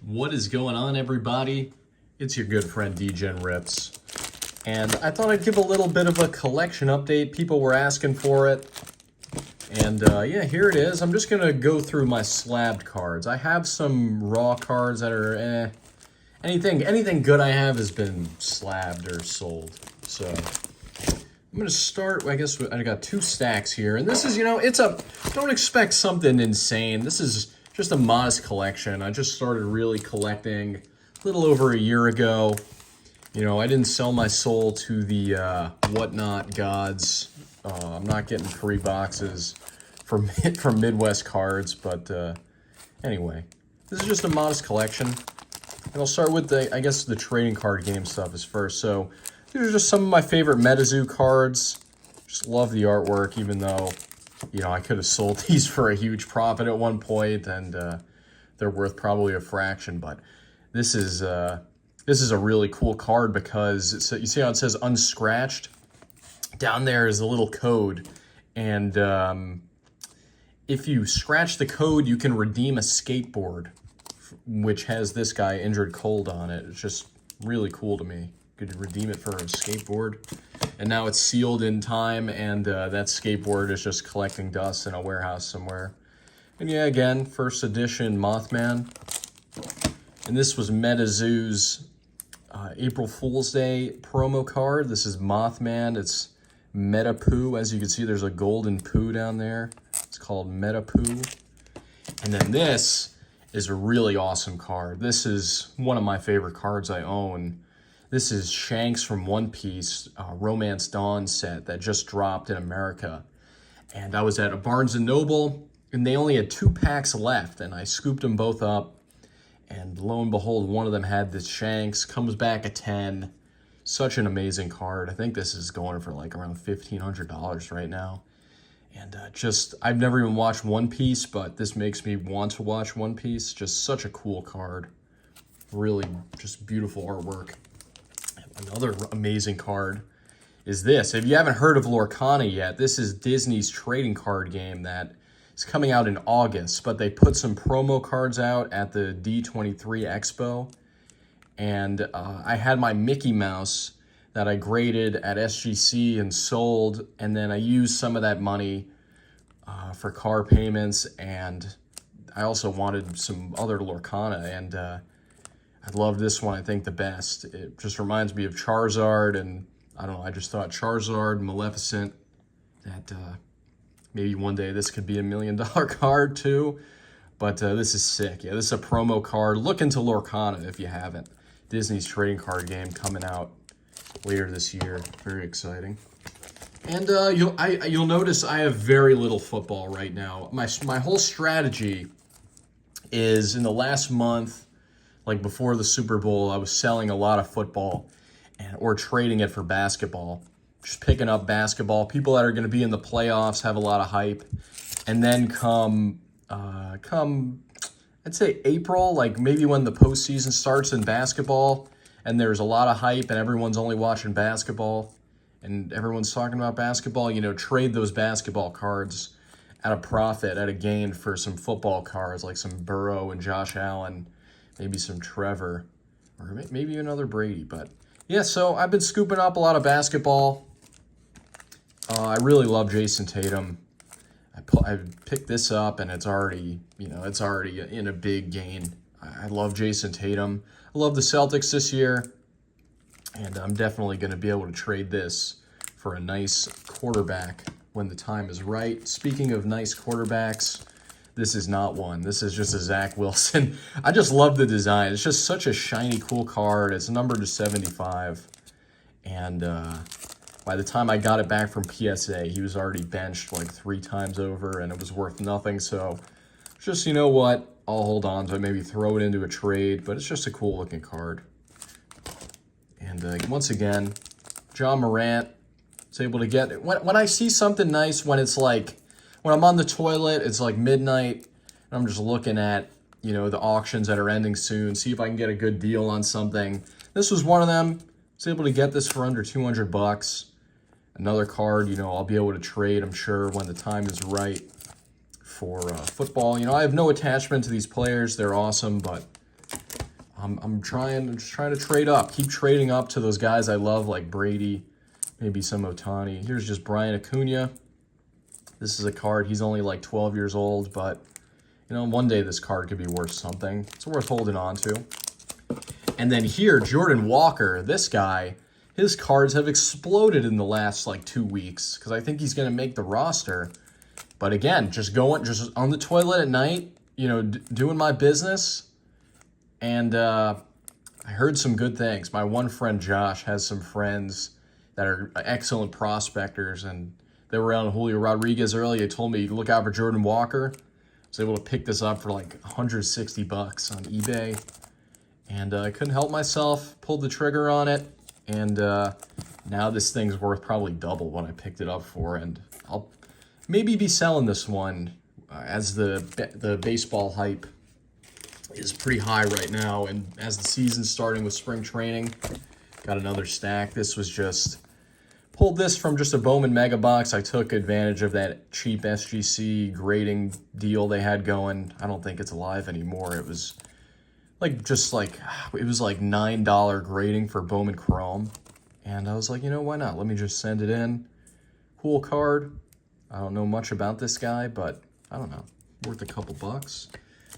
What is going on, everybody? It's your good friend DGen Rips, and I thought I'd give a little bit of a collection update. People were asking for it, and yeah, here it is. I'm just gonna go through my slabbed cards. I have some raw cards that are anything good I have has been slabbed or sold. So I'm gonna start. I guess I got 2 stacks here, and this is, don't expect something insane. This is just a modest collection. I just started really collecting a little over a year ago. I didn't sell my soul to the whatnot gods. I'm not getting free boxes from Midwest Cards, but anyway, this is just a modest collection. And I'll start with the trading card game stuff is first. So these are just some of my favorite MetaZoo cards. Just love the artwork, even though I could have sold these for a huge profit at one point, and they're worth probably a fraction. But this is a really cool card because you see how it says unscratched? Down there is a little code, and if you scratch the code, you can redeem a skateboard, which has this guy, Injured Cold, on it. It's just really cool to me. Could redeem it for a skateboard. And now it's sealed in time, and that skateboard is just collecting dust in a warehouse somewhere. And yeah, again, first edition Mothman. And this was MetaZoo's April Fool's Day promo card. This is Mothman. It's Meta Poo. As you can see, there's a golden poo down there. It's called Meta Poo. And then this is a really awesome card. This is one of my favorite cards I own. This is Shanks from One Piece, Romance Dawn set that just dropped in America. And I was at a Barnes & Noble, and they only had 2 packs left, and I scooped them both up. And lo and behold, one of them had this Shanks, comes back at 10. Such an amazing card. I think this is going for like around $1,500 right now. And I've never even watched One Piece, but this makes me want to watch One Piece. Just such a cool card. Really just beautiful artwork. Another amazing card is this. If you haven't heard of Lorcana yet, this is Disney's trading card game that is coming out in August, but they put some promo cards out at the D23 Expo, and I had my Mickey Mouse that I graded at SGC and sold, and then I used some of that money for car payments, and I also wanted some other Lorcana, and I love this one, I think, the best. It just reminds me of Charizard, and I don't know, I just thought Charizard, Maleficent, that maybe one day this could be $1 million card too. But this is sick. Yeah, this is a promo card. Look into Lorcana if you haven't. Disney's trading card game coming out later this year. Very exciting. And you'll notice I have very little football right now. My whole strategy is in the last month, like before the Super Bowl, I was selling a lot of football or trading it for basketball. Just picking up basketball. People that are going to be in the playoffs have a lot of hype. And then come I'd say April, like maybe when the postseason starts in basketball, and there's a lot of hype and everyone's only watching basketball and everyone's talking about basketball, trade those basketball cards at a profit, at a gain for some football cards like some Burrow and Josh Allen. Maybe some Trevor, or maybe another Brady. But yeah, so I've been scooping up a lot of basketball. I really love Jason Tatum. I picked this up, and it's already in a big gain. I love Jason Tatum. I love the Celtics this year, and I'm definitely going to be able to trade this for a nice quarterback when the time is right. Speaking of nice quarterbacks, this is not one. This is just a Zach Wilson. I just love the design. It's just such a shiny, cool card. It's numbered to 75. And by the time I got it back from PSA, he was already benched like 3 times over, and it was worth nothing. So just, you know what? I'll hold on to it, maybe throw it into a trade, but it's just a cool looking card. And once again, John Morant is able to get it. When I see something nice, when it's like, when I'm on the toilet, it's like midnight, and I'm just looking at, the auctions that are ending soon, see if I can get a good deal on something. This was one of them. I was able to get this for under $200. Another card, I'll be able to trade, I'm sure, when the time is right for football. I have no attachment to these players. They're awesome, but I'm just trying to trade up. Keep trading up to those guys I love, like Brady, maybe some Ohtani. Here's just Brian Acuna. This is a card. He's only like 12 years old, but, you know, one day this card could be worth something. It's worth holding on to. And then here, Jordan Walker, this guy, his cards have exploded in the last like 2 weeks because I think he's going to make the roster. But again, just on the toilet at night, you know, doing my business. And I heard some good things. My one friend, Josh, has some friends that are excellent prospectors, and they were on Julio Rodriguez earlier. They told me, look out for Jordan Walker. I was able to pick this up for like $160 on eBay. And I couldn't help myself, pulled the trigger on it. And now this thing's worth probably double what I picked it up for. And I'll maybe be selling this one as the baseball hype is pretty high right now. And as the season's starting with spring training, got another stack. This was just... Pulled this from just a Bowman Mega Box. I took advantage of that cheap SGC grading deal they had going. I don't think it's alive anymore. It was like $9 grading for Bowman Chrome. And I was like, you know, why not? Let me just send it in. Cool card. I don't know much about this guy, but I don't know. Worth a couple bucks.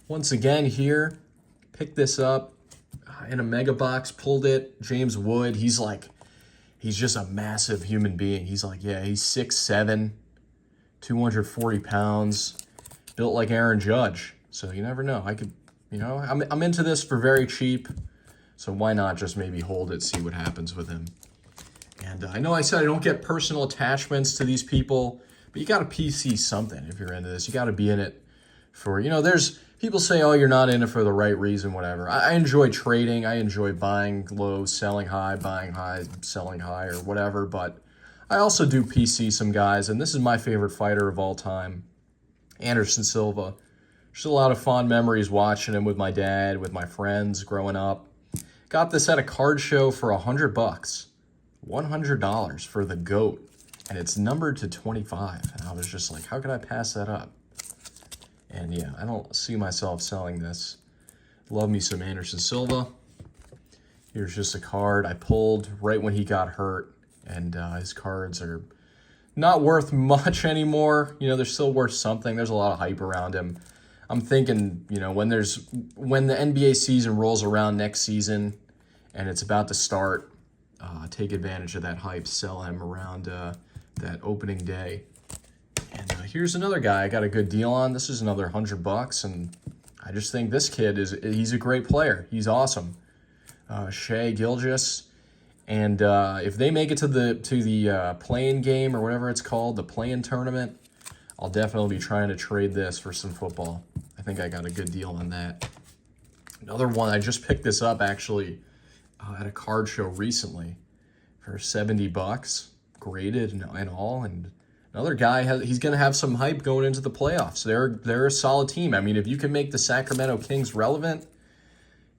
Once again here, picked this up in a Mega Box, pulled it. James Wood, he's just a massive human being. He's like, yeah, he's 6'7", 240 pounds, built like Aaron Judge. So you never know. I could, you know, I'm into this for very cheap. So why not just maybe hold it, see what happens with him. And I know I said I don't get personal attachments to these people, but you got to PC something if you're into this. You got to be in it for, you know, there's people say, oh, you're not in it for the right reason, whatever. I enjoy trading. I enjoy buying low, selling high, buying high, selling high, or whatever. But I also do PC some guys, and this is my favorite fighter of all time, Anderson Silva. Just a lot of fond memories watching him with my dad, with my friends growing up. Got this at a card show for $100. $100 for the GOAT, and it's numbered to 25. And I was just like, how could I pass that up? And yeah, I don't see myself selling this. Love me some Anderson Silva. Here's just a card I pulled right when he got hurt. And his cards are not worth much anymore. You know, they're still worth something. There's a lot of hype around him. I'm thinking, you know, when the NBA season rolls around next season and it's about to start, take advantage of that hype, sell him around that opening day. And here's another guy I got a good deal on. This is another $100, and I just think this kid he's a great player. He's awesome. Shai Gilgeous, and if they make it to the play-in game or whatever it's called, the play-in tournament, I'll definitely be trying to trade this for some football. I think I got a good deal on that. Another one, I just picked this up actually at a card show recently for $70, graded and all, and another guy, he's going to have some hype going into the playoffs. They're a solid team. I mean, if you can make the Sacramento Kings relevant,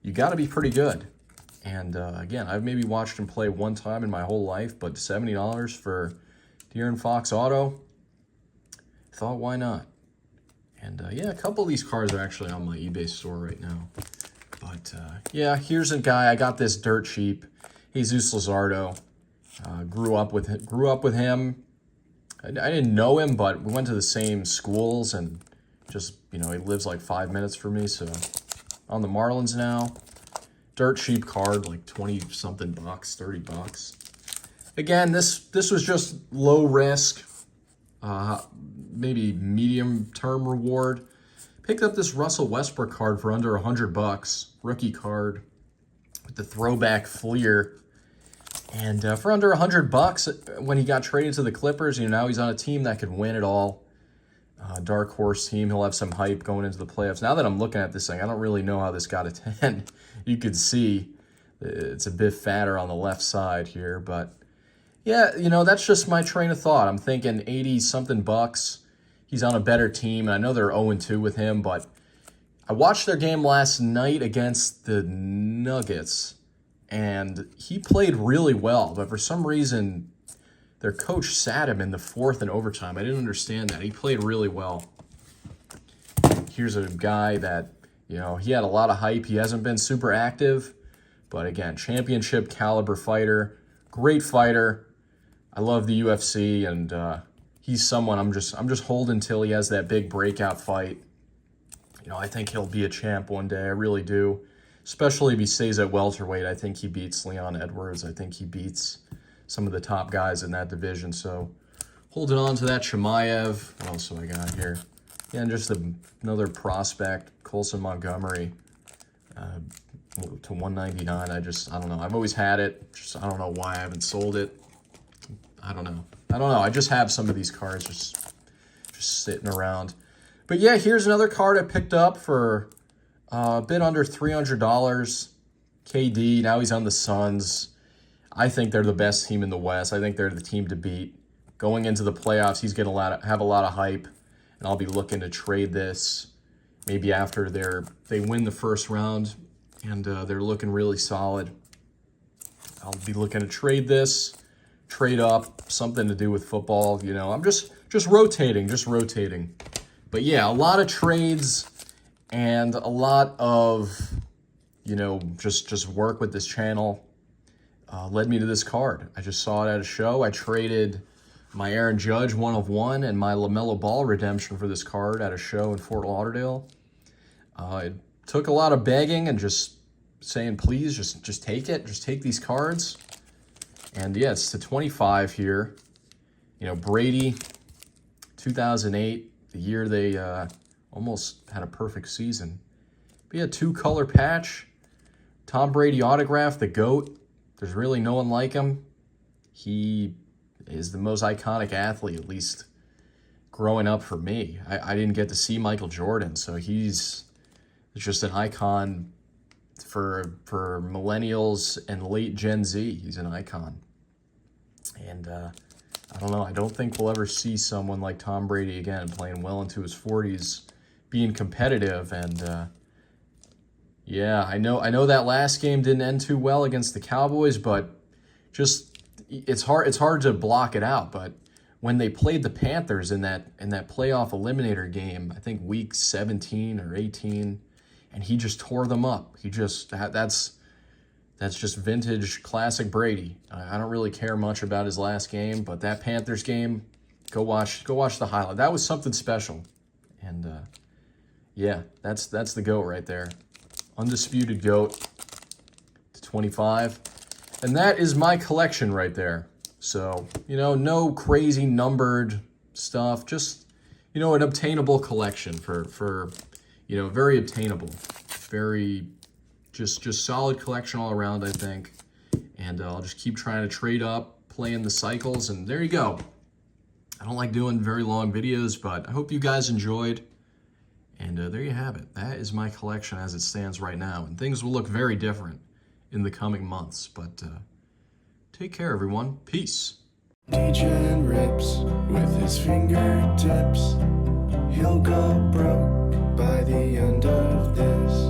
you got to be pretty good. And again, I've maybe watched him play one time in my whole life, but $70 for De'Aaron Fox auto, thought why not? And yeah, a couple of these cards are actually on my eBay store right now. But yeah, here's a guy, I got this dirt cheap, Jesus Luzardo. Grew up with him. I didn't know him, but we went to the same schools, and just, you know, he lives like 5 minutes from me, so on the Marlins now. Dirt cheap card, like 20-something bucks, $30. Again, this was just low risk, maybe medium-term reward. Picked up this Russell Westbrook card for under $100, rookie card with the throwback Fleer. And for under $100, when he got traded to the Clippers, you know, now he's on a team that could win it all. Dark horse team. He'll have some hype going into the playoffs. Now that I'm looking at this thing, I don't really know how this got a 10. You could see it's a bit fatter on the left side here. But yeah, you know, that's just my train of thought. I'm thinking 80-something bucks. He's on a better team. I know they're 0-2 with him, but I watched their game last night against the Nuggets, and he played really well, but for some reason, their coach sat him in the fourth in overtime. I didn't understand that. He played really well. Here's a guy that You know, he had a lot of hype. He hasn't been super active, but again, championship caliber fighter, great fighter. I love the UFC, and he's someone I'm just holding till he has that big breakout fight. You know, I think he'll be a champ one day. I really do. Especially if he stays at welterweight. I think he beats Leon Edwards. I think he beats some of the top guys in that division. So holding on to that. Chimaev. What else do I got here? Yeah, and just another prospect, Colson Montgomery, to 199. I don't know. I've always had it. I don't know why I haven't sold it. I don't know. I just have some of these cards just sitting around. But yeah, here's another card I picked up for a bit under $300. KD, now he's on the Suns. I think they're the best team in the West. I think they're the team to beat. Going into the playoffs, he's going to have a lot of hype, and I'll be looking to trade this maybe after they win the first round, and they're looking really solid. I'll be looking to trade this, trade up, something to do with football. You know, I'm just rotating. But yeah, a lot of trades and a lot of, you know, just work with this channel led me to this card. I just saw it at a show. I traded my Aaron Judge 1/1 and my LaMelo Ball redemption for this card at a show in Fort Lauderdale. It took a lot of begging and just saying, please, just take it. Just take these cards. And yeah, it's to 25 here. You know, Brady, 2008, the year they almost had a perfect season. But yeah, 2-color patch. Tom Brady autograph, the GOAT. There's really no one like him. He is the most iconic athlete, at least growing up for me. I didn't get to see Michael Jordan, so he's just an icon for millennials and late Gen Z. He's an icon. And I don't know, I don't think we'll ever see someone like Tom Brady again, playing well into his 40s, being competitive. And yeah, I know that last game didn't end too well against the Cowboys, but just it's hard to block it out. But when they played the Panthers in that playoff eliminator game, I think week 17 or 18, and he just tore them up. That's just vintage classic Brady. I don't really care much about his last game, but that Panthers game, go watch the highlight. That was something special. And yeah, that's the GOAT right there. Undisputed GOAT to 25. And that is my collection right there. So, you know, no crazy numbered stuff, just, you know, an obtainable collection for you know, very obtainable, very just solid collection all around, I think. And I'll just keep trying to trade up, play in the cycles, and there you go. I don't like doing very long videos, but I hope you guys enjoyed. And there you have it. That is my collection as it stands right now. And things will look very different in the coming months. But take care, everyone. Peace. DJ rips with his fingertips. He'll go broke by the end of this.